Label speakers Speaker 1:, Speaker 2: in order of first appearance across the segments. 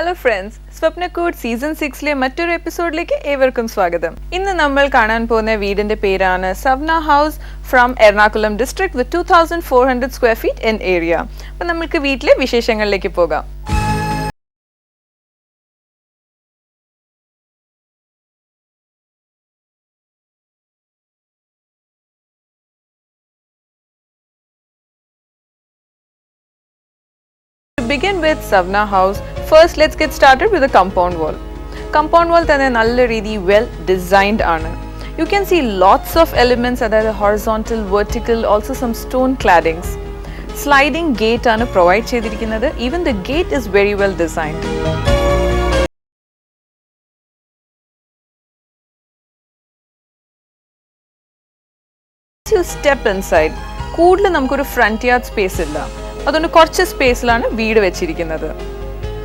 Speaker 1: Hello friends, Swapnakoot season 6 മറ്റൊരു എപ്പിസോഡിലേക്ക് ഏവർക്കും സ്വാഗതം. ഇന്ന് നമ്മൾ കാണാൻ പോകുന്ന വീടിന്റെ പേരാണ് Savna House from Ernakulam district with 2400 square feet in area. അപ്പോൾ നമുക്ക് വീട്ടിലെ വിശേഷങ്ങളിലേക്ക് പോകാം. To begin with Savna House, first let's get started with the compound wall. Compound wall തന്നെ നല്ല രീതി well designed ആണ്. You can see lots of elements അതായത് horizontal, vertical, also some stone claddings. Sliding gate ആണ് provide ചെയ്തിരിക്കുന്നത്. Even the gate is very well designed. As you step inside, കൂടുതൽ നമുക്കൊരു front yard space ഇല്ല. അതുകൊണ്ട് കുറച്ച് സ്പേസിലാണ് വീട് വെച്ചിരിക്കുന്നത്.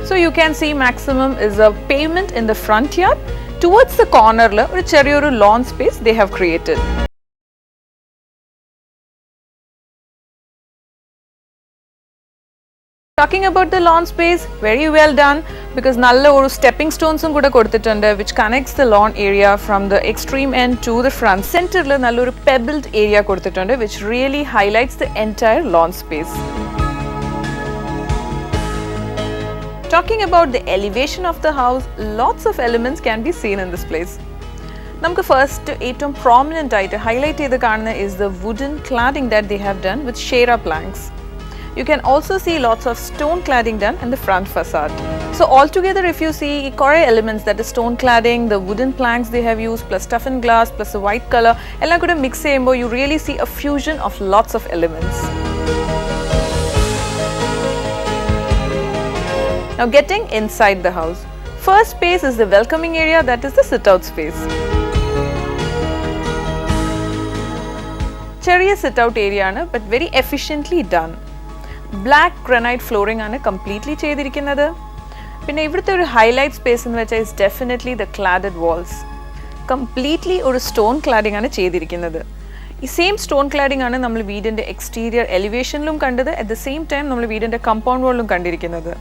Speaker 1: So you can see maximum is a pavement in the front yard. Towards the corner la oru cheriyoru lawn space they have created. Talking about the lawn space, very well done because nalla oru stepping stones um kuda kodutittunde which connects the lawn area from the extreme end to the front. Center la nalla oru pebbled area kodutittunde which really highlights the entire lawn space. Talking about the elevation of the house, lots of elements can be seen in this place. Namukku first ഏറ്റവും prominent ആയിട്ട് highlight ചെയ്ത് കാണുന്ന is the wooden cladding that they have done with shera planks. You can also see lots of stone cladding done in the front facade. So altogether if you see core elements, that is stone cladding, the wooden planks they have used plus toughened glass plus the white color എല്ലാം കൂടെ mix ചെയ്യുമ്പോൾ you really see a fusion of lots of elements. Now getting inside the house. First space is the welcoming area, that is the sit out space. Cheriya sit out area ആണ് but very efficiently done. Black granite flooring ആണ് completely ചെയ്തിരിക്കുന്നത്. പിന്നെ ഇവിടുത്തെ ഒരു highlight space എന്ന് വെച്ചാൽ is definitely the cladded walls. Completely ഒരു stone cladding ആണ് ചെയ്തിരിക്കുന്നത്. ഈ സെയിം സ്റ്റോൺ ക്ലാഡിംഗ് ആണ് നമ്മൾ വീടിന്റെ എക്സ്റ്റീരിയർ എലിവേഷനിലും കണ്ടത്, at the same time നമ്മൾ വീടിന്റെ കമ്പൗണ്ട് വാളിലും കണ്ടിരിക്കുന്നത്.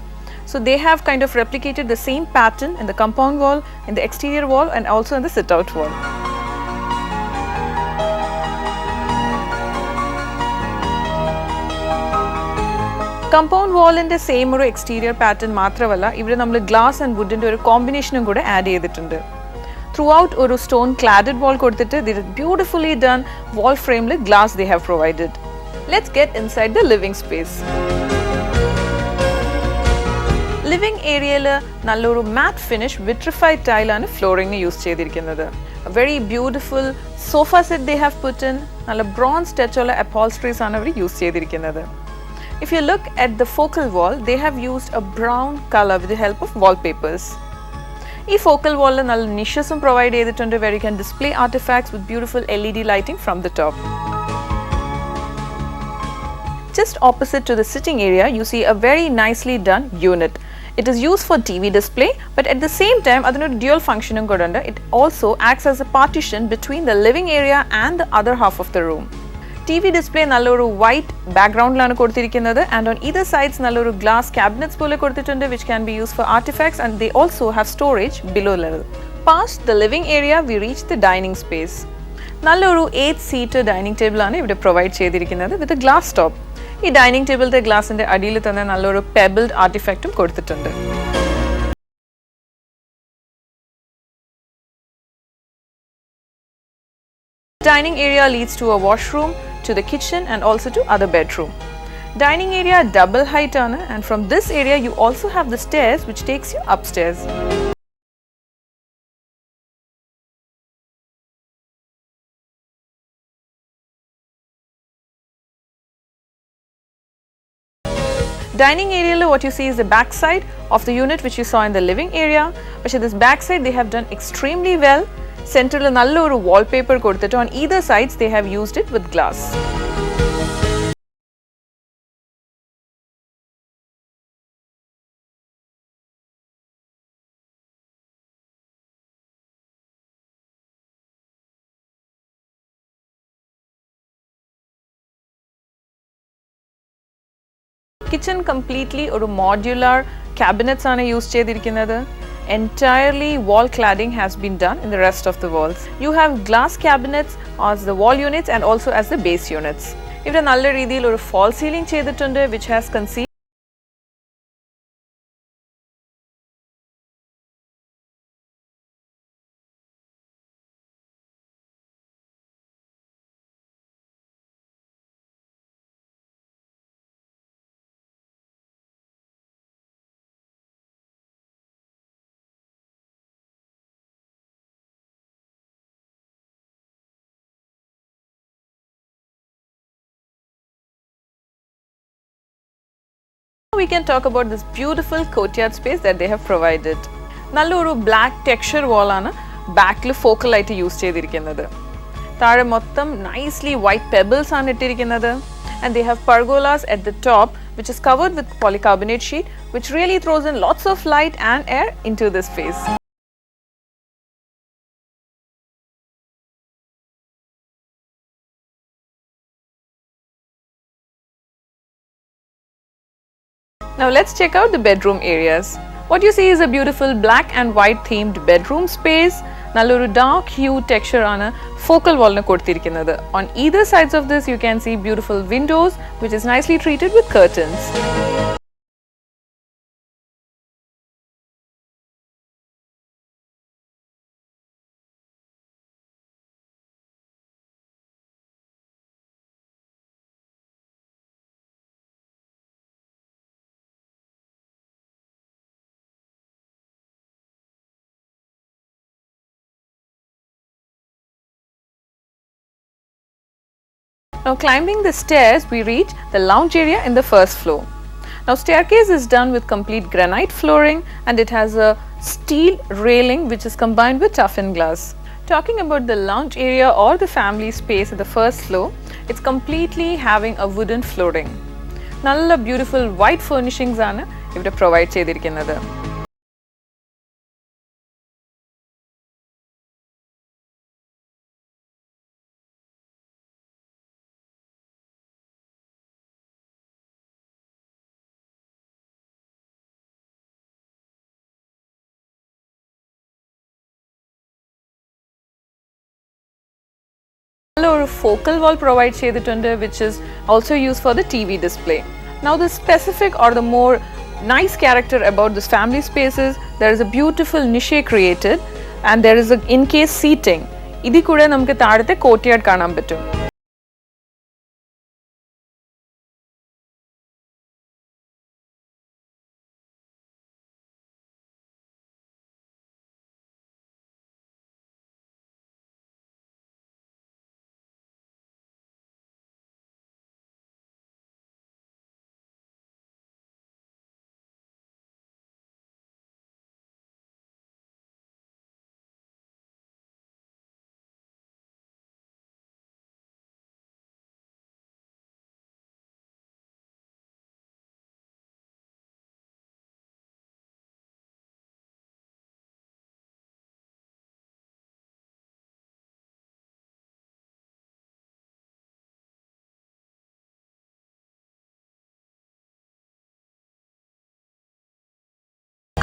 Speaker 1: So they have kind of replicated the same pattern in the compound wall, in the exterior wall and also in the sit out wall. Compound wall inde same oru exterior pattern മാത്രമല്ല ഇവിടെ നമ്മൾ glass and wood ന്റെ ഒരു കോമ്പിനേഷനും കൂടെ add ചെയ്തിട്ടുണ്ട്. Throughout oru stone cladded wall കൊടുത്തിട്ട് this beautifully done wall frame with glass they have provided. Let's get inside the living space. Living area la nalloru matte finish vitrified tile ആണ് flooring use ചെയ്തിരിക്കുന്നത്. A very beautiful sofa set they have put in. നല്ല bronze touch ഉള്ള upholsteries ആണ് അവർ use ചെയ്തിരിക്കുന്നത്. If you look at the focal wall, they have used a brown color with the help of wallpapers. ഈ focal wall la നല്ല niches ഉം provide ചെയ്തിട്ടുണ്ട് where you can display artifacts with beautiful LED lighting from the top. Just opposite to the sitting area, you see a very nicely done unit. It is used for TV display, but at the same time, adinu dual functioning kuda undu. It also acts as a partition between the living area and the other half of the room. TV display nalloru white background lanu koduttirikkunnathu and on either sides nalloru glass cabinets pole kodutittundu which can be used for artifacts and they also have storage below level. Past the living area, we reach the dining space. Nalloru 8-seater dining table aanu ivide provide ചെയ്തിരിക്കുന്നത് with a glass top. ഈ dining ടേബിളിന്റെ ഗ്ലാസിന്റെ അടിയിൽ തന്നെ നല്ലൊരു പെബിൾഡ് ആർട്ടിഫാക്റ്റും കൊടുത്തിട്ടുണ്ട്. Dining area leads to a washroom, to the kitchen and also to other bedroom. Dining area double height ആണ് and from this area you also have the stairs which takes you upstairs. Dining area lo what you see is the back side of the unit which you saw in the living area. But this back side they have done extremely well. Center la nalla oru wallpaper kodutittu on either sides they have used it with glass. Kitchen completely or a modular cabinets ആണ് use ചെയ്തിരിക്കുന്നത്. Entirely wall cladding has been done in the rest of the walls. You have glass cabinets as the wall units and also as the base units. ഇവിടെ നല്ല രീതിയിൽ ഒരു fall ceiling ചെയ്തിട്ടുണ്ട് which has concealed. We can talk about this beautiful courtyard space that they have provided. നല്ലൊരു black texture wall ആണ് ബാക്കിൽ focal ആയിട്ട് use ചെയ്തിരിക്കുന്നത്. താഴെ മൊത്തം nicely white pebbles ആണ് ഇട്ടിരിക്കുന്നത്. And they have pergolas at the top which is covered with polycarbonate sheet which really throws in lots of light and air into this space. Now let's check out the bedroom areas. What you see is a beautiful black and white themed bedroom space. Nalloru dark hue texture on a focal wall na kodthirikkunnathu. On either sides of this you can see beautiful windows which is nicely treated with curtains. Now climbing the stairs we reach the lounge area in the first floor. Now staircase is done with complete granite flooring and it has a steel railing which is combined with toughened glass. Talking about the lounge area or the family space at the first floor, it's completely having a wooden flooring. Nalla beautiful white furnishings aanu ivide provide cheyidirikkunnathu. A focal wall provide cheyidittunde which is also used for the TV display. Now the specific or the more nice character about this family spaces, there is a beautiful niche created and there is a in case seating. Idi kuda namukku taadate courtyard കാണാൻ പറ്റും.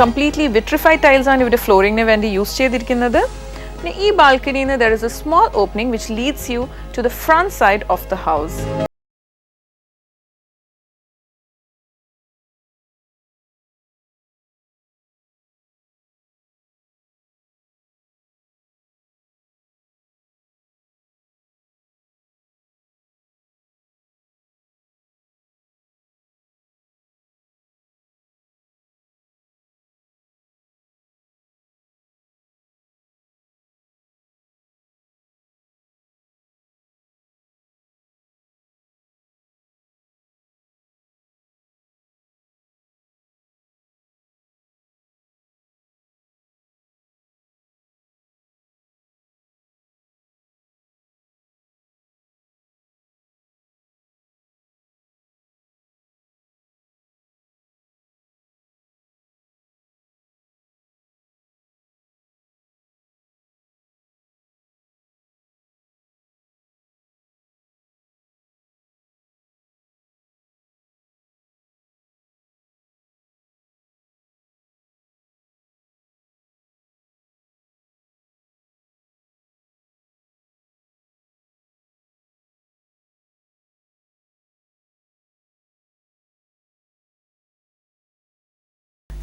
Speaker 1: Completely vitrified tiles ആണ് ഇവിടെ ഫ്ലോറിംഗിന് വേണ്ടി use ചെയ്തിരിക്കുന്നത്. പിന്നെ ഈ ബാൽക്കണിയിൽ നിന്ന് there is a small opening which leads you to the front side of the house.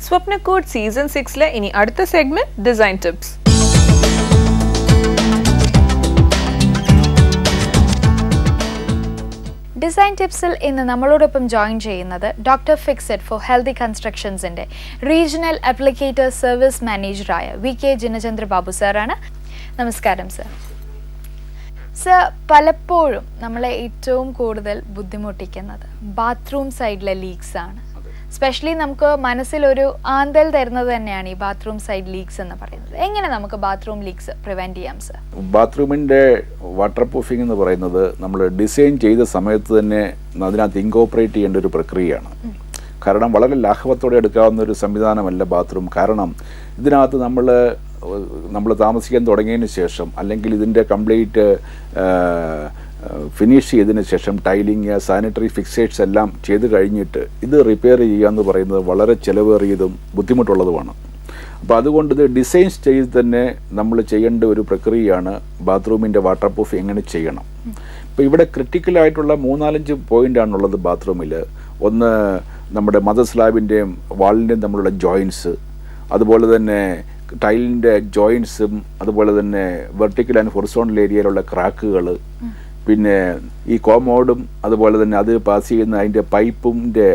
Speaker 1: Swapna Code Season 6 ഇനി അടുത്ത സെഗ്മെന്റ് ഡിസൈൻ ടിപ്സ്.
Speaker 2: ഡിസൈൻ ടിപ്സിൽ ഇന്ന് നമ്മളോടൊപ്പം ജോയിൻ ചെയ്യുന്നത് ഡോക്ടർ ഫിക്സഡ് ഫോർ ഹെൽത്തി കൺസ്ട്രക്ഷൻസിൻ്റെ റീജിയണൽ അപ്ലിക്കേറ്റർ സർവീസ് മാനേജറായ VK ജിനചന്ദ്ര ബാബു സാറാണ്. നമസ്കാരം സർ. സർ, പലപ്പോഴും നമ്മളെ ഏറ്റവും കൂടുതൽ ബുദ്ധിമുട്ടിക്കുന്നത് ബാത്റൂം സൈഡിലെ ലീക്സ് ആണ്. സ്പെഷ്യലി നമുക്ക് മനസ്സിലൊരു ആന്തൽ തരുന്നത് തന്നെയാണ് ഈ ബാത്റൂം സൈഡ് ലീക്സ് എന്ന് പറയുന്നത്. എങ്ങനെ നമുക്ക് ബാത്റൂം ലീക്സ് പ്രിവെന്റ് ചെയ്യാം സർ?
Speaker 3: ബാത്റൂമിൻ്റെ വാട്ടർ പ്രൂഫിംഗ് എന്ന് പറയുന്നത് നമ്മൾ ഡിസൈൻ ചെയ്ത സമയത്ത് തന്നെ അതിനകത്ത് ഇൻകോപ്പറേറ്റ് ചെയ്യേണ്ട ഒരു പ്രക്രിയയാണ്. കാരണം വളരെ ലാഘവത്തോടെ എടുക്കാവുന്ന ഒരു സംവിധാനമല്ല ബാത്റൂം. കാരണം ഇതിനകത്ത് നമ്മൾ താമസിക്കാൻ തുടങ്ങിയതിന് ശേഷം അല്ലെങ്കിൽ ഇതിൻ്റെ കംപ്ലീറ്റ് ഫിനിഷ് ചെയ്തതിന് ശേഷം ടൈലിങ്, സാനിറ്ററി ഫിക്സേഴ്സ് എല്ലാം ചെയ്ത് കഴിഞ്ഞിട്ട് ഇത് റിപ്പയർ ചെയ്യുക എന്ന് പറയുന്നത് വളരെ ചിലവേറിയതും ബുദ്ധിമുട്ടുള്ളതുമാണ്. അപ്പോൾ അതുകൊണ്ട് ഇത് ഡിസൈൻസ് ചെയ്ത് തന്നെ നമ്മൾ ചെയ്യേണ്ട ഒരു പ്രക്രിയയാണ് ബാത്റൂമിൻ്റെ വാട്ടർ പ്രൂഫ് എങ്ങനെ ചെയ്യണം. ഇപ്പോൾ ഇവിടെ ക്രിട്ടിക്കലായിട്ടുള്ള 3-4 പോയിൻ്റാണുള്ളത് ബാത്റൂമിൽ. ഒന്ന്, നമ്മുടെ മദർ സ്ലാബിൻ്റെയും വാളിൻ്റെയും തമ്മിലുള്ള ജോയിൻറ്റ്സ്, അതുപോലെ തന്നെ ടൈലിൻ്റെ ജോയിൻറ്റ്സും, അതുപോലെ തന്നെ വെർട്ടിക്കൽ ആൻഡ് ഹൊറിസോണ്ടൽ ഏരിയയിലുള്ള ക്രാക്കുകൾ, പിന്നെ ഈ കോമോഡും അതുപോലെ തന്നെ അത് പാസ് ചെയ്യുന്ന അതിൻ്റെ പൈപ്പിൻ്റെ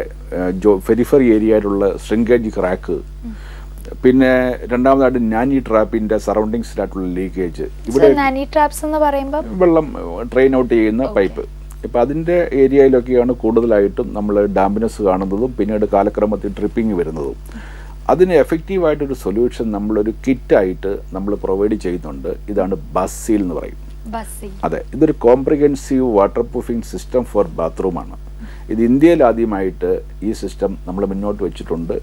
Speaker 3: പെരിഫറി ഏരിയയിലുള്ള ശ്രിങ്കേജ് ക്രാക്ക്, പിന്നെ രണ്ടാമതായിട്ട് നാനി ട്രാപ്പിൻ്റെ സറൗണ്ടിങ്സിലായിട്ടുള്ള ലീക്കേജ്. ഇവിടെ
Speaker 2: നാനി ട്രാപ്സ് എന്ന് പറയുമ്പോൾ
Speaker 3: വെള്ളം ട്രെയിൻ ഔട്ട് ചെയ്യുന്ന പൈപ്പ്. ഇപ്പം അതിൻ്റെ ഏരിയയിലൊക്കെയാണ് കൂടുതലായിട്ടും നമ്മൾ ഡാമ്പിനെസ് കാണുന്നതും പിന്നീട് കാലക്രമത്തിൽ ട്രിപ്പിംഗ് വരുന്നതും. അതിന് എഫക്റ്റീവായിട്ടൊരു സൊല്യൂഷൻ നമ്മളൊരു കിറ്റായിട്ട് നമ്മൾ പ്രൊവൈഡ് ചെയ്യുന്നുണ്ട്. ഇതാണ് ബസീൽ എന്ന് പറയും. അതെ, ഇതൊരു comprehensive waterproofing system for ബാത്റൂമാണ്. ഇത് ഇന്ത്യയിൽ ആദ്യമായിട്ട് ഈ സിസ്റ്റം നമ്മൾ മുന്നോട്ട് വെച്ചിട്ടുണ്ട്.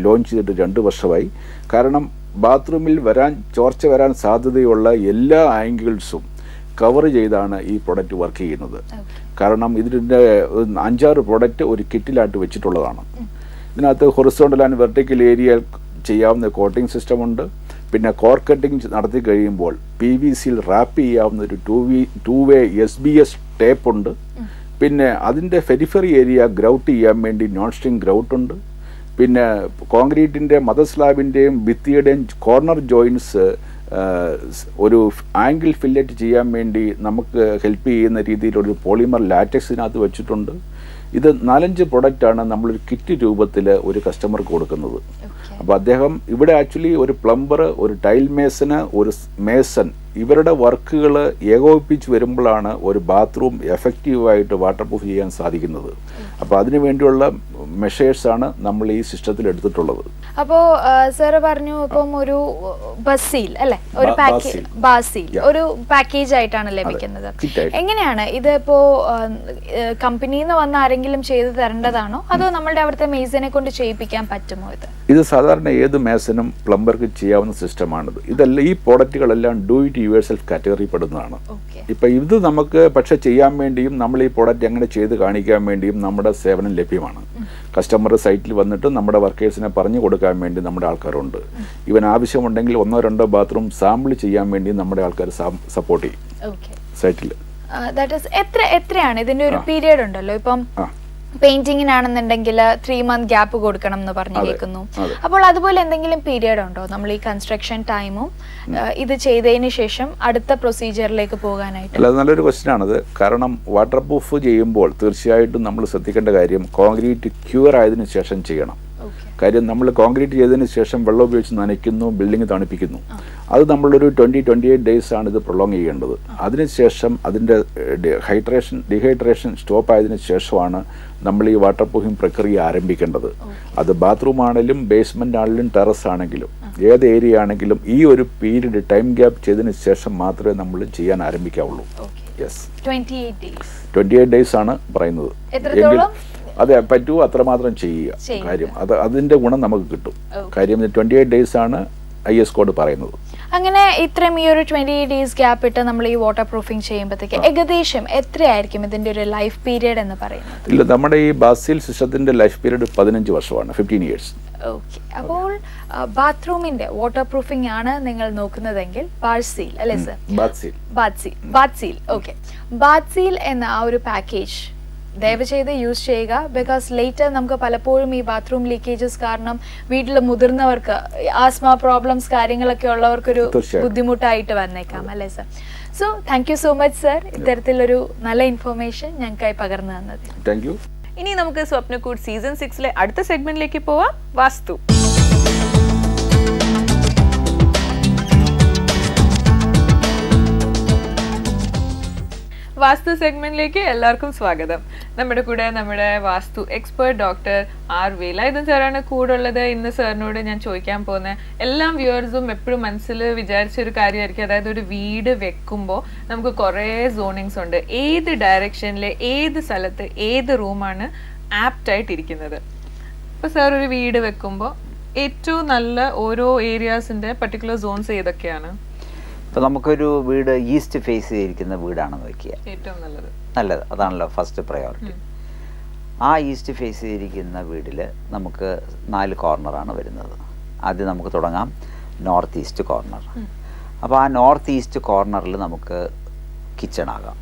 Speaker 3: ലോഞ്ച് ചെയ്തിട്ട് 2 വർഷമായി. കാരണം ബാത്റൂമിൽ ചോർച്ച വരാൻ സാധ്യതയുള്ള എല്ലാ ആംഗിൾസും കവർ ചെയ്താണ് ഈ പ്രൊഡക്റ്റ് വർക്ക് ചെയ്യുന്നത്. കാരണം ഇതിൻ്റെ 5-6 പ്രൊഡക്റ്റ് ഒരു കിറ്റിലായിട്ട് വെച്ചിട്ടുള്ളതാണ്. ഇതിനകത്ത് ഹൊറിസോണ്ടൽ ആൻഡ് വെർട്ടിക്കൽ ഏരിയ ചെയ്യാവുന്ന കോട്ടിംഗ് സിസ്റ്റം ഉണ്ട്. പിന്നെ കോർ കട്ടിങ് നടത്തി കഴിയുമ്പോൾ PVCയിൽ റാപ്പ് ചെയ്യാവുന്ന ഒരു 2-way SBS ടേപ്പ് ഉണ്ട്. പിന്നെ അതിൻ്റെ പെരിഫറി ഏരിയ ഗ്രൗട്ട് ചെയ്യാൻ വേണ്ടി നോൺ സ്റ്റിങ് ഗ്രൗട്ട് ഉണ്ട്. പിന്നെ കോൺക്രീറ്റിൻ്റെ മദർ സ്ലാബിൻ്റെയും ഭിത്തിയുടെയും കോർണർ ജോയിൻറ്റ്സ് ഒരു ആംഗിൾ ഫില്ലറ്റ് ചെയ്യാൻ വേണ്ടി നമുക്ക് ഹെൽപ്പ് ചെയ്യുന്ന രീതിയിലൊരു പോളിമർ ലാറ്റക്സിനകത്ത് വെച്ചിട്ടുണ്ട്. ഇത് 4-5 പ്രൊഡക്റ്റാണ് നമ്മളൊരു കിറ്റ് രൂപത്തിൽ ഒരു കസ്റ്റമർക്ക് കൊടുക്കുന്നത്. അപ്പോൾ അദ്ദേഹം ഇവിടെ ആക്ച്വലി ഒരു പ്ലംബർ, ഒരു ടൈൽ മേസന്, ഒരു മേസൺ, ഇവരുടെ വർക്കുകൾ ഏകോപിപ്പിച്ച് വരുമ്പോഴാണ് ഒരു ബാത്റൂം എഫക്റ്റീവായിട്ട് വാട്ടർ പ്രൂഫ് ചെയ്യാൻ സാധിക്കുന്നത്. അപ്പോൾ അതിനു വേണ്ടിയുള്ള മെഷേഴ്സാണ് നമ്മൾ ഈ സിസ്റ്റത്തിൽ എടുത്തിട്ടുള്ളത്.
Speaker 2: അപ്പോൾ സാറ് പറഞ്ഞു ഇപ്പം ഒരു ബസീൽ അല്ലെ, ഒരു ബാസീൽ ഒരു പാക്കേജ് ആയിട്ടാണ് ലഭിക്കുന്നത്. എങ്ങനെയാണ് ഇത്? ഇപ്പോ കമ്പനിയിൽ നിന്ന് വന്ന ആരെങ്കിലും ചെയ്തു തരേണ്ടതാണോ അതോ നമ്മളുടെ അവിടുത്തെ മേസനെ കൊണ്ട് ചെയ്യിപ്പിക്കാൻ പറ്റുമോ?
Speaker 3: ഇത് സാധാരണ ഏത് മേസനും പ്ലംബർക്ക് ചെയ്യാവുന്ന സിസ്റ്റമാണിത്. ഈ പ്രോഡക്റ്റുകളെല്ലാം ഡു ഇറ്റ് യുവർസെൽഫ് കാറ്റഗറി പെടുന്നതാണ്. ഇപ്പം ഇത് നമുക്ക് പക്ഷെ ചെയ്യാൻ വേണ്ടിയും നമ്മൾ ഈ പ്രോഡക്റ്റ് എങ്ങനെ ചെയ്ത് കാണിക്കാൻ വേണ്ടിയും നമ്മുടെ സേവനം ലഭ്യമാണ്. കസ്റ്റമർ സൈറ്റിൽ വന്നിട്ട് നമ്മുടെ വർക്കേഴ്സിനെ പറഞ്ഞു കൊടുക്കാൻ വേണ്ടി നമ്മുടെ ആൾക്കാരുണ്ട്. ഇവൻ ആവശ്യമുണ്ടെങ്കിൽ 1-2 ബാത്റൂം സാമ്പിൾ ചെയ്യാൻ വേണ്ടി നമ്മുടെ ആൾക്കാർ സപ്പോർട്ട് ചെയ്യും സൈറ്റിൽ.
Speaker 2: എത്രയാണ് ഇതിന്റെ ഒരു പീരിയഡ് ഉണ്ടല്ലോ? ഇപ്പം പെയിന്റിങ്ങിനാണെന്നുണ്ടെങ്കിൽ 3 month ഗ്യാപ്പ് കൊടുക്കണം എന്ന് പറഞ്ഞു കേൾക്കുന്നു. അപ്പോൾ അതുപോലെ എന്തെങ്കിലും പീരിയഡ് ഉണ്ടോ നമ്മൾ ഈ കൺസ്ട്രക്ഷൻ ടൈമും ഇത് ചെയ്തതിന് ശേഷം അടുത്ത പ്രൊസീജിയറിലേക്ക് പോകാനായിട്ട്?
Speaker 3: അല്ല, നല്ലൊരു ക്വസ്റ്റ്യൻ ആണത്. കാരണം വാട്ടർ പ്രൂഫ് ചെയ്യുമ്പോൾ തീർച്ചയായിട്ടും നമ്മൾ ശ്രദ്ധിക്കേണ്ട കാര്യം കോൺക്രീറ്റ് ക്യൂർ ആയതിനു ശേഷം ചെയ്യണം. കാര്യം നമ്മൾ കോൺക്രീറ്റ് ചെയ്തതിന് ശേഷം വെള്ളം ഉപയോഗിച്ച് നനയ്ക്കുന്നു, ബിൽഡിംഗ് തണുപ്പിക്കുന്നു. അത് നമ്മളൊരു 20-28 days ആണ് ഇത് പ്രൊലോങ് ചെയ്യേണ്ടത്. അതിനുശേഷം അതിൻ്റെ ഡീഹൈഡ്രേഷൻ സ്റ്റോപ്പ് ആയതിനു ശേഷമാണ് നമ്മൾ ഈ വാട്ടർ പ്രൂഫിംഗ് പ്രക്രിയ ആരംഭിക്കേണ്ടത്. അത് ബാത്റൂം ആണെങ്കിലും ബേസ്മെൻ്റ് ആണെങ്കിലും ടെറസ് ആണെങ്കിലും ഏത് ഏരിയ ആണെങ്കിലും ഈ ഒരു പീരീഡ് ടൈം ഗ്യാപ്പ് ചെയ്തതിന് ശേഷം മാത്രമേ നമ്മൾ ചെയ്യാൻ ആരംഭിക്കാവുള്ളൂ. യെസ്, 28 days ആണ് പറയുന്നത്. അതെ, പറ്റുമോ അത്രമാത്രം ചെയ്യുക. കാര്യം അതിൻ്റെ ഗുണം നമുക്ക് കിട്ടും. കാര്യം 28 days ആണ് IS കോഡ് പറയുന്നത്.
Speaker 2: അങ്ങനെ ഇത്രയും ഈ ഒരു 28 days ഗ്യാപ്പ് ഇട്ട് നമ്മൾ ഈ വാട്ടർ പ്രൂഫിംഗ് ചെയ്യുമ്പോഴത്തേക്ക് ഏകദേശം എത്രയായിരിക്കും ഇതിന്റെ ഒരു ലൈഫ് പീരിയഡ് എന്ന് പറയുന്നത്?
Speaker 3: ഇല്ല, നമ്മുടെ ഈ ബാസിൽ സിസ്റ്റത്തിന്റെ ലൈഫ് പീരിയഡ് 15 വർഷമാണ്, 15 years.
Speaker 2: ഓക്കെ, അപ്പോൾ ബാത്റൂമിന്റെ വാട്ടർ പ്രൂഫിംഗ് ആണ് നിങ്ങൾ നോക്കുന്നതെങ്കിൽ ബാത്സീൽ അല്ലേ സർ?
Speaker 3: ബാത്സീൽ.
Speaker 2: ഓക്കെ, ബാത്സീൽ എന്ന ആ ഒരു പാക്കേജ് ദയവ് ചെയ്ത് യൂസ് ചെയ്യുക. ബിക്കോസ് ലേറ്റർ നമുക്ക് പലപ്പോഴും ഈ ബാത്റൂം ലീക്കേജസ് കാരണം വീട്ടിൽ മുതിർന്നവർക്ക് ആസ്മ പ്രോബ്ലംസ് കാര്യങ്ങളൊക്കെ ഉള്ളവർക്കൊരു ബുദ്ധിമുട്ടായിട്ട് വന്നേക്കാം അല്ലേ sir? So thank you so much sir, ഇത്തരത്തിലൊരു നല്ല ഇൻഫർമേഷൻ ഞങ്ങൾക്കായി പകർന്നു തന്നത്.
Speaker 3: Thank you.
Speaker 1: ഇനി നമുക്ക് സ്വപ്നക്കൂട് സീസൺ 6 അടുത്ത സെഗ്മെന്റിലേക്ക് പോവാം, വാസ്തു. വാസ്തു സെഗ്മെന്റിലേക്ക് എല്ലാവർക്കും സ്വാഗതം. നമ്മുടെ കൂടെ നമ്മുടെ വാസ്തു എക്സ്പേർട്ട് ഡോക്ടർ ആർ വേലായുധൻ സാറാണ് കൂടെ ഉള്ളത്. ഇന്ന് സാറിനോട് ഞാൻ ചോദിക്കാൻ പോകുന്ന എല്ലാ വ്യൂവേഴ്സും എപ്പോഴും മനസ്സിൽ വിചാരിച്ചൊരു കാര്യമായിരിക്കും, അതായത് ഒരു വീട് വെക്കുമ്പോൾ നമുക്ക് കുറേ സോണിങ്സ് ഉണ്ട്, ഏത് ഡയറക്ഷനിൽ ഏത് സ്ഥലത്ത് ഏത് റൂമാണ് ആപ്റ്റായിട്ടിരിക്കുന്നത്. അപ്പോൾ സാർ ഒരു വീട് വെക്കുമ്പോൾ ഏറ്റവും നല്ല ഓരോ ഏരിയാസിൻ്റെ പർട്ടിക്കുലർ സോൺസ് ഏതൊക്കെയാണ്?
Speaker 4: ഇപ്പോൾ നമുക്കൊരു വീട് ഈസ്റ്റ് ഫേസ് ചെയ്തിരിക്കുന്ന വീടാണെന്ന് വയ്ക്കുക,
Speaker 1: ഏറ്റവും നല്ലത്
Speaker 4: അതാണല്ലോ ഫസ്റ്റ് പ്രയോറിറ്റി. ആ ഈസ്റ്റ് ഫേസ് ചെയ്തിരിക്കുന്ന വീട്ടിൽ നമുക്ക് 4 കോർണറാണ് വരുന്നത്. ആദ്യം നമുക്ക് തുടങ്ങാം നോർത്ത് ഈസ്റ്റ് കോർണർ. അപ്പോൾ ആ നോർത്ത് ഈസ്റ്റ് കോർണറിൽ നമുക്ക് കിച്ചൺ ആകാം,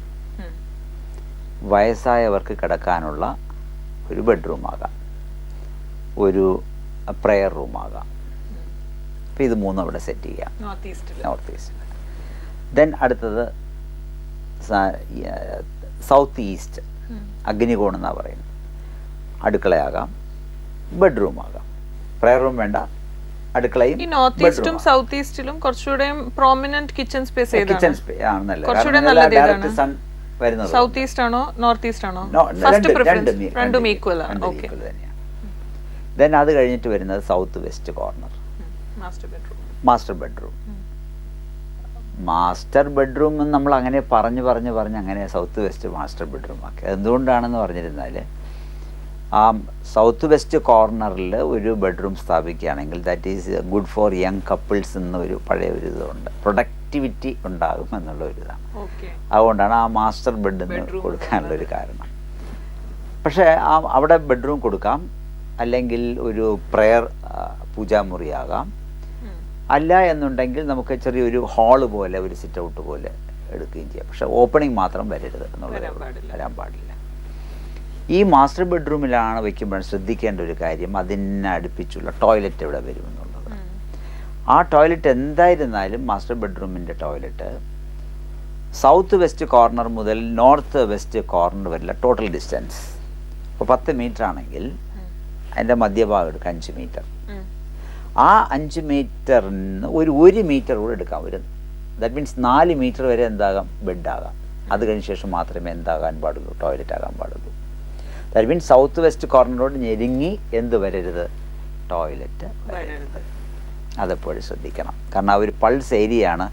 Speaker 4: വയസ്സായവർക്ക് കിടക്കാനുള്ള ഒരു ബെഡ്റൂം ആകാം, ഒരു പ്രെയർ റൂം ആകാം. അപ്പോൾ ഇത് 3 അവിടെ സെറ്റ് ചെയ്യാം നോർത്ത് ഈസ്റ്റിൽ. ദെൻ അടുത്തത് സൗത്ത് ഈസ്റ്റ് അഗ്നികോൺ എന്നാണ് പറയുന്നത്, അടുക്കളയാകാം, ബെഡ്റൂം ആകാം. പ്രെയർ റൂം വേണ്ട, അടുക്കളയും.
Speaker 1: നോർത്ത് ഈസ്റ്റും സൗത്ത് ഈസ്റ്റിലും കുറച്ചുകൂടെ prominent kitchen space
Speaker 4: kitchen space ആണ് നല്ലത്. സൺ വരുന്നത്
Speaker 1: സൗത്ത് ഈസ്റ്റ് ആണോ നോർത്ത് ഈസ്റ്റ് ആണോ? രണ്ടും ഈക്വൽ
Speaker 4: തന്നെയാണ്. ദെൻ അത് കഴിഞ്ഞിട്ട് വരുന്നത് south west corner, master bedroom. Master bedroom നമ്മൾ അങ്ങനെ പറഞ്ഞ് അങ്ങനെ സൗത്ത് വെസ്റ്റ് മാസ്റ്റർ ബെഡ്റൂം ആക്കി. എന്തുകൊണ്ടാണെന്ന് പറഞ്ഞിരുന്നാൽ ആ സൗത്ത് വെസ്റ്റ് കോർണറിൽ ഒരു ബെഡ്റൂം സ്ഥാപിക്കുകയാണെങ്കിൽ that is good for young couples എന്നൊരു പഴയ ഒരു ഇതുണ്ട്, പ്രൊഡക്ടിവിറ്റി ഉണ്ടാകും എന്നുള്ള ഒരു ഇതാണ്. അതുകൊണ്ടാണ് ആ മാസ്റ്റർ ബെഡ് എന്ന് കൊടുക്കാനുള്ളൊരു കാരണം. പക്ഷേ അവിടെ ബെഡ്റൂം കൊടുക്കാം, അല്ലെങ്കിൽ ഒരു പ്രെയർ പൂജാമുറിയാകാം, അല്ല എന്നുണ്ടെങ്കിൽ നമുക്ക് ചെറിയൊരു ഹാള് പോലെ ഒരു സിറ്റ് ഔട്ട് പോലെ എടുക്കുകയും ചെയ്യാം. പക്ഷെ ഓപ്പണിംഗ് മാത്രം വരരുത് എന്നുള്ളത്, വരാൻ പാടില്ല. ഈ മാസ്റ്റർ ബെഡ്റൂമിലാണ് വയ്ക്കുമ്പോൾ ശ്രദ്ധിക്കേണ്ട ഒരു കാര്യം, അതിനടുപ്പിച്ചുള്ള ടോയ്ലറ്റ് എവിടെ വരും എന്നുള്ളത്. ആ ടോയ്ലറ്റ് എന്തായിരുന്നാലും മാസ്റ്റർ ബെഡ്റൂമിൻ്റെ ടോയ്ലറ്റ് സൗത്ത് വെസ്റ്റ് കോർണർ മുതൽ നോർത്ത് വെസ്റ്റ് കോർണർ വരില്ല ടോട്ടൽ ഡിസ്റ്റൻസ്. ഇപ്പോൾ 10 മീറ്റർ ആണെങ്കിൽ അതിൻ്റെ മധ്യഭാഗം എടുക്കുക 5 മീറ്റർ. ആ 5 മീറ്ററിന് ഒരു 1 മീറ്റർ കൂടെ എടുക്കാം. ദാറ്റ് മീൻസ് 4 മീറ്റർ വരെ എന്താകാം, ബെഡാകാം. അത് കഴിഞ്ഞ ശേഷം മാത്രമേ എന്താകാൻ പാടുള്ളൂ, ടോയ്ലറ്റ് ആകാൻ പാടുള്ളൂ. ദാറ്റ് മീൻസ് സൗത്ത് വെസ്റ്റ് കോർണറോട് ഞെരുങ്ങി എന്ത് വരരുത്, ടോയ്ലറ്റ് വരരുത്. അതെപ്പോഴും ശ്രദ്ധിക്കണം. കാരണം ആ ഒരു പൾസ് ഏരിയയാണ്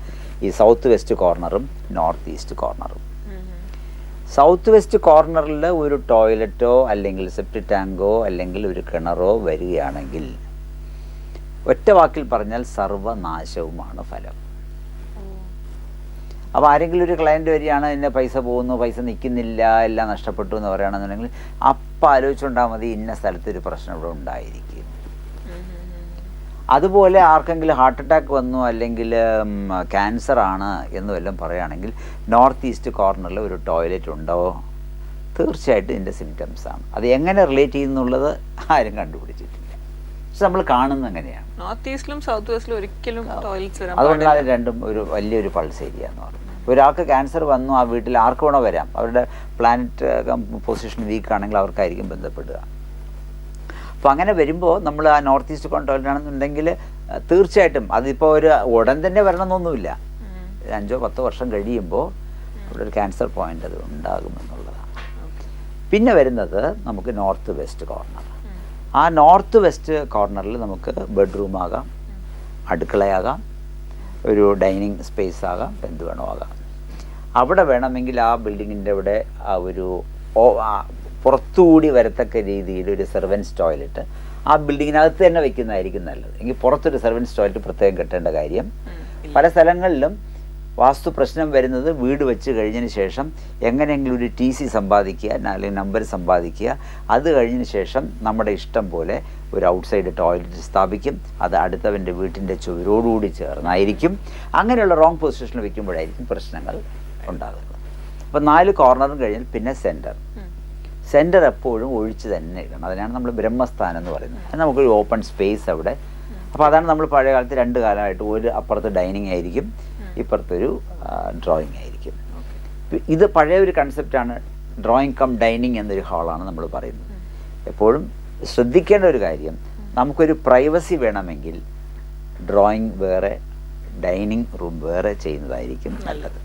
Speaker 4: ഈ സൗത്ത് വെസ്റ്റ് കോർണറും നോർത്ത് ഈസ്റ്റ് കോർണറും. സൗത്ത് വെസ്റ്റ് കോർണറിൽ ഒരു ടോയ്ലറ്റോ അല്ലെങ്കിൽ സെപ്റ്റിക് ടാങ്കോ അല്ലെങ്കിൽ ഒരു കിണറോ വരികയാണെങ്കിൽ ഒറ്റ വാക്കിൽ പറഞ്ഞാൽ സർവനാശവുമാണ് ഫലം. അപ്പോൾ ആരെങ്കിലും ഒരു ക്ലയൻറ്റ് വരികയാണ്, ഇന്ന പൈസ പോകുന്നു, പൈസ നിൽക്കുന്നില്ല, എല്ലാം നഷ്ടപ്പെട്ടു എന്ന് പറയുകയാണെന്നുണ്ടെങ്കിൽ അപ്പം ആലോചിച്ചുകൊണ്ടാൽ മതി ഇന്ന സ്ഥലത്തൊരു പ്രശ്നം ഇവിടെ ഉണ്ടായിരിക്കും. അതുപോലെ ആർക്കെങ്കിലും ഹാർട്ട് അറ്റാക്ക് വന്നു അല്ലെങ്കിൽ ക്യാൻസർ ആണ് എന്ന് വല്ലതും പറയുകയാണെങ്കിൽ നോർത്ത് ഈസ്റ്റ് കോർണറിൽ ഒരു ടോയ്ലറ്റ് ഉണ്ടോ, തീർച്ചയായിട്ടും ഇതിൻ്റെ സിംറ്റംസാണ്. അത് എങ്ങനെ റിലേറ്റ് ചെയ്യുന്നുള്ളത് ആരും കണ്ടുപിടിച്ചിട്ടില്ല. പക്ഷെ നമ്മൾ കാണുന്നത് എങ്ങനെയാണ്,
Speaker 1: നോർത്ത് ഈസ്റ്റിലും സൗത്ത് വെസ്റ്റിലും ഒരിക്കലും ടോയ്ലറ്റ്സ് വരാൻ.
Speaker 4: അതുകൊണ്ടാണ് രണ്ടും ഒരു വലിയൊരു പൾസ് ഏരിയ എന്ന് പറയുന്നത്. ഒരാൾക്ക് ക്യാൻസർ വന്നു, ആ വീട്ടിൽ ആർക്ക് വേണോ വരാം, അവരുടെ പ്ലാനറ്റ് പൊസിഷൻ വീക്ക് ആണെങ്കിൽ അവർക്കായിരിക്കും ബന്ധപ്പെടുക. അപ്പോൾ അങ്ങനെ വരുമ്പോൾ നമ്മൾ ആ നോർത്ത് ഈസ്റ്റ് ടോയ്ലറ്റ് ആണെന്നുണ്ടെങ്കിൽ തീർച്ചയായിട്ടും അതിപ്പോൾ ഒരു ഉടൻ തന്നെ വരണമെന്നൊന്നുമില്ല, 5-10 വർഷം കഴിയുമ്പോൾ അവിടെ ഒരു ക്യാൻസർ പോയിന്റ് അത് ഉണ്ടാകുമെന്നുള്ളതാണ്. പിന്നെ വരുന്നത് നമുക്ക് നോർത്ത് വെസ്റ്റ് കോർണർ. ആ നോർത്ത് വെസ്റ്റ് കോർണറിൽ നമുക്ക് ബെഡ്റൂം ആകാം, അടുക്കളയാകാം, ഒരു ഡൈനിങ് സ്പേസ് ആകാം, എന്ത് വേണോ ആകാം. അവിടെ വേണമെങ്കിൽ ആ ബിൽഡിങ്ങിൻ്റെ അവിടെ ആ ഒരു പുറത്തുകൂടി വരത്തക്ക രീതിയിൽ ഒരു സെർവൻസ് ടോയ്ലറ്റ് ആ ബിൽഡിങ്ങിനകത്ത് തന്നെ വെക്കുന്നതായിരിക്കും നല്ലത്. എങ്കിൽ പുറത്തൊരു സെർവൻസ് ടോയ്ലറ്റ് പ്രത്യേകം കെട്ടേണ്ട കാര്യം. പല സ്ഥലങ്ങളിലും വാസ്തു പ്രശ്നം വരുന്നത് വീട് വെച്ച് കഴിഞ്ഞതിന് ശേഷം എങ്ങനെയെങ്കിലും ഒരു TC സമ്പാദിക്കുക, അല്ലെങ്കിൽ നമ്പർ സമ്പാദിക്കുക. അത് കഴിഞ്ഞതിന് ശേഷം നമ്മുടെ ഇഷ്ടം പോലെ ഒരു ഔട്ട്സൈഡ് ടോയ്ലറ്റ് സ്ഥാപിക്കും. അത് അടുത്തവൻ്റെ വീട്ടിൻ്റെ ചുവരോടുകൂടി ചേർന്നായിരിക്കും. അങ്ങനെയുള്ള റോങ് പൊസിഷനിൽ വെക്കുമ്പോഴായിരിക്കും പ്രശ്നങ്ങൾ ഉണ്ടാകുന്നത്. അപ്പോൾ 4 കോർണറും കഴിഞ്ഞാൽ പിന്നെ സെൻറ്റർ എപ്പോഴും ഒഴിച്ച് തന്നെ ഇടണം. അതിനാണ് നമ്മൾ ബ്രഹ്മസ്ഥാനം എന്ന് പറയുന്നത്. അത് നമുക്കൊരു ഓപ്പൺ സ്പേസ് അവിടെ. അപ്പോൾ അതാണ് നമ്മൾ പഴയ കാലത്ത് 2 കാലമായിട്ട്, ഒരു അപ്പുറത്ത് ഡൈനിങ് ആയിരിക്കും, ഇപ്പുറത്തൊരു ഡ്രോയിങ് ആയിരിക്കും. ഇത് പഴയ ഒരു കൺസെപ്റ്റാണ്. ഡ്രോയിങ് കം ഡൈനിങ് എന്നൊരു ഹാളാണ് നമ്മൾ പറയുന്നത്. എപ്പോഴും ശ്രദ്ധിക്കേണ്ട ഒരു കാര്യം, നമുക്കൊരു പ്രൈവസി വേണമെങ്കിൽ ഡ്രോയിങ് വേറെ, ഡൈനിങ് റൂം വേറെ ചെയ്യുന്നതായിരിക്കും നല്ലത്.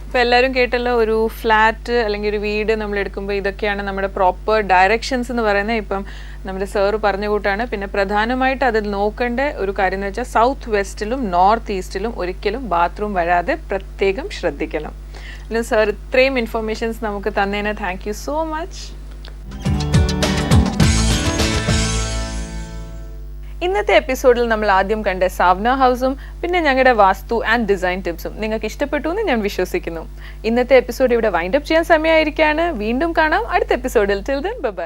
Speaker 1: ഇപ്പം എല്ലാവരും കേട്ടല്ലോ, ഒരു ഫ്ലാറ്റ് അല്ലെങ്കിൽ ഒരു വീട് നമ്മൾ എടുക്കുമ്പോൾ ഇതൊക്കെയാണ് നമ്മുടെ പ്രോപ്പർ ഡയറക്ഷൻസ് എന്ന് പറയുന്നത്. ഇപ്പം നമ്മുടെ സാറ് പറഞ്ഞ കൂട്ടാണ്. പിന്നെ പ്രധാനമായിട്ട് അതിൽ നോക്കേണ്ട ഒരു കാര്യം എന്ന് വെച്ചാൽ സൗത്ത് വെസ്റ്റിലും നോർത്ത് ഈസ്റ്റിലും ഒരിക്കലും ബാത്റൂം വരാതെ പ്രത്യേകം ശ്രദ്ധിക്കണം. സാർ ഇത്രയും ഇൻഫർമേഷൻസ് നമുക്ക് തന്നതിന് താങ്ക് യു സോ മച്ച്. ഇന്നത്തെ എപ്പിസോഡിൽ നമ്മൾ ആദ്യം കണ്ട സാവ്ന ഹൗസും പിന്നെ ഞങ്ങളുടെ വാസ്തു ആൻഡ് ഡിസൈൻ ടിപ്സും നിങ്ങൾക്ക് ഇഷ്ടപ്പെട്ടു എന്ന് ഞാൻ വിശ്വസിക്കുന്നു. ഇന്നത്തെ എപ്പിസോഡ് ഇവിടെ വൈൻഡപ്പ് ചെയ്യാൻ സമയമായിരിക്കാണ്. വീണ്ടും കാണാം അടുത്ത എപ്പിസോഡിൽ. Till then bye.